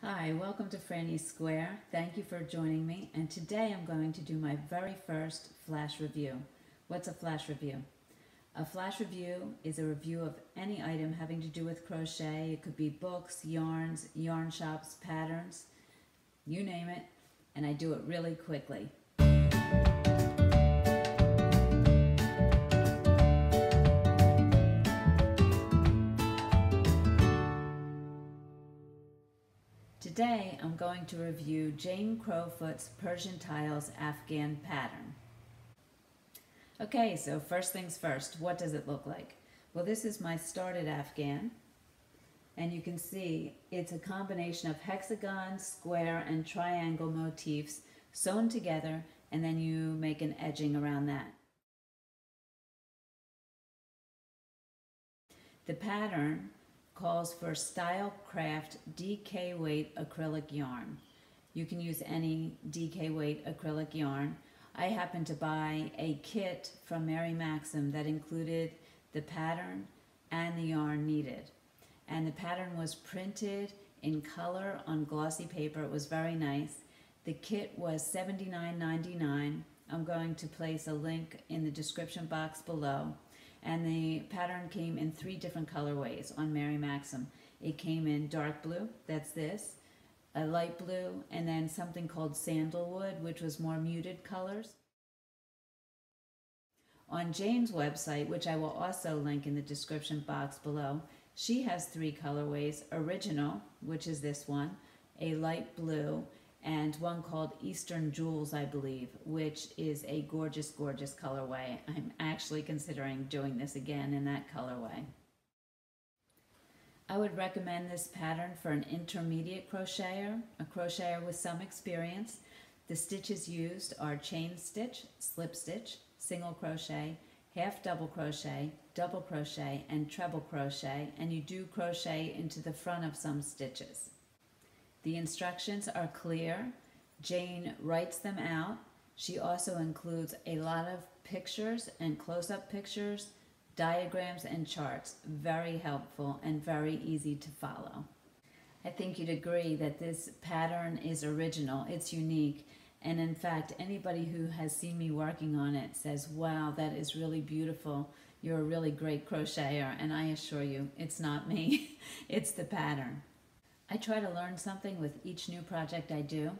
Hi, welcome to Frannie's Square. Thank you for joining me, and today I'm going to do my very first flash review. What's a flash review? A flash review is a review of any item having to do with crochet. It could be books, yarns, yarn shops, patterns, you name it, and I do it really quickly. Today I'm going to review Jane Crowfoot's Persian Tiles Afghan pattern. Okay, so first things first, what does it look like? Well, this is my started Afghan, and you can see it's a combination of hexagon, square, and triangle motifs sewn together, and then you make an edging around that. The pattern calls for Style Craft DK weight acrylic yarn. You can use any DK weight acrylic yarn. I happened to buy a kit from Mary Maxim that included the pattern and the yarn needed. And the pattern was printed in color on glossy paper. It was very nice. The kit was $79.99. I'm going to place a link in the description box below. And the pattern came in 3 different colorways on Mary Maxim. It came in dark blue, that's this, a light blue, and then something called sandalwood, which was more muted colors. On Jane's website, which I will also link in the description box below, she has 3 colorways: original, which is this one, a light blue, and one called Eastern Jewels, I believe, which is a gorgeous, gorgeous colorway. I'm actually considering doing this again in that colorway. I would recommend this pattern for an intermediate crocheter, a crocheter with some experience. The stitches used are chain stitch, slip stitch, single crochet, half double crochet, and treble crochet, and you do crochet into the front of some stitches. The instructions are clear. Jane writes them out. She also includes a lot of pictures and close-up pictures, diagrams, and charts. Very helpful and very easy to follow. I think you'd agree that this pattern is original. It's unique. And in fact, anybody who has seen me working on it says, wow, that is really beautiful. You're a really great crocheter. And I assure you, it's not me. It's the pattern. I try to learn something with each new project I do.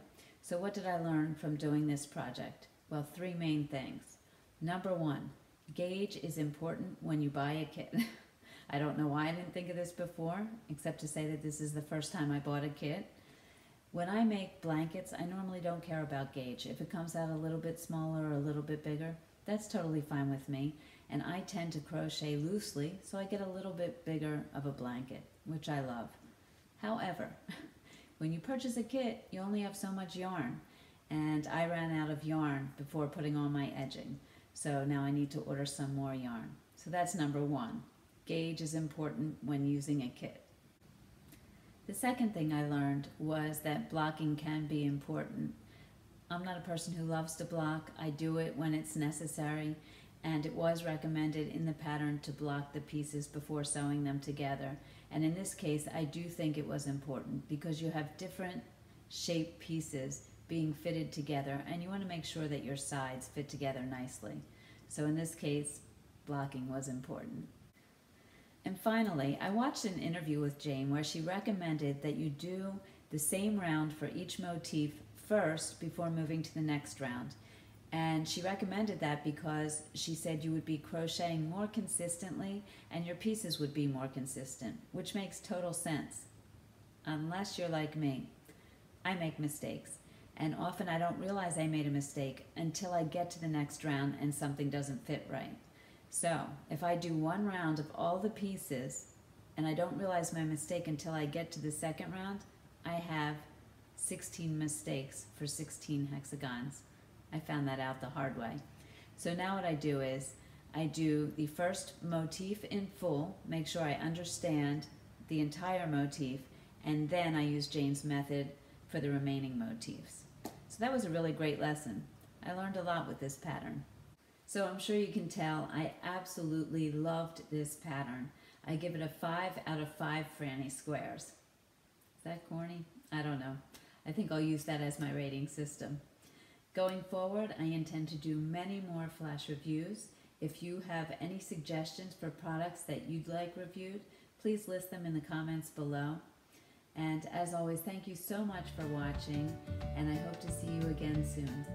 So what did I learn from doing this project? Well, 3 main things. Number 1, gauge is important when you buy a kit. I don't know why I didn't think of this before, except to say that this is the first time I bought a kit. When I make blankets, I normally don't care about gauge. If it comes out a little bit smaller or a little bit bigger, that's totally fine with me. And I tend to crochet loosely, so I get a little bit bigger of a blanket, which I love. However, when you purchase a kit, you only have so much yarn, and I ran out of yarn before putting on my edging, so now I need to order some more yarn. So that's number 1. Gauge is important when using a kit. The second thing I learned was that blocking can be important. I'm not a person who loves to block. I do it when it's necessary, and it was recommended in the pattern to block the pieces before sewing them together. And in this case, I do think it was important because you have different shaped pieces being fitted together, and you want to make sure that your sides fit together nicely. So in this case, blocking was important. And finally, I watched an interview with Jane where she recommended that you do the same round for each motif first before moving to the next round. And she recommended that because she said you would be crocheting more consistently and your pieces would be more consistent, which makes total sense. Unless you're like me. I make mistakes, and often I don't realize I made a mistake until I get to the next round and something doesn't fit right. So if I do 1 round of all the pieces and I don't realize my mistake until I get to the second round, I have 16 mistakes for 16 hexagons. I found that out the hard way. So now what I do is I do the first motif in full, make sure I understand the entire motif, and then I use Jane's method for the remaining motifs. So that was a really great lesson. I learned a lot with this pattern. So I'm sure you can tell I absolutely loved this pattern. I give it a 5 out of 5 Frannie squares. that corny? I don't know. I think I'll use that as my rating system. Going forward, I intend to do many more flash reviews. If you have any suggestions for products that you'd like reviewed, please list them in the comments below. And as always, thank you so much for watching, and I hope to see you again soon.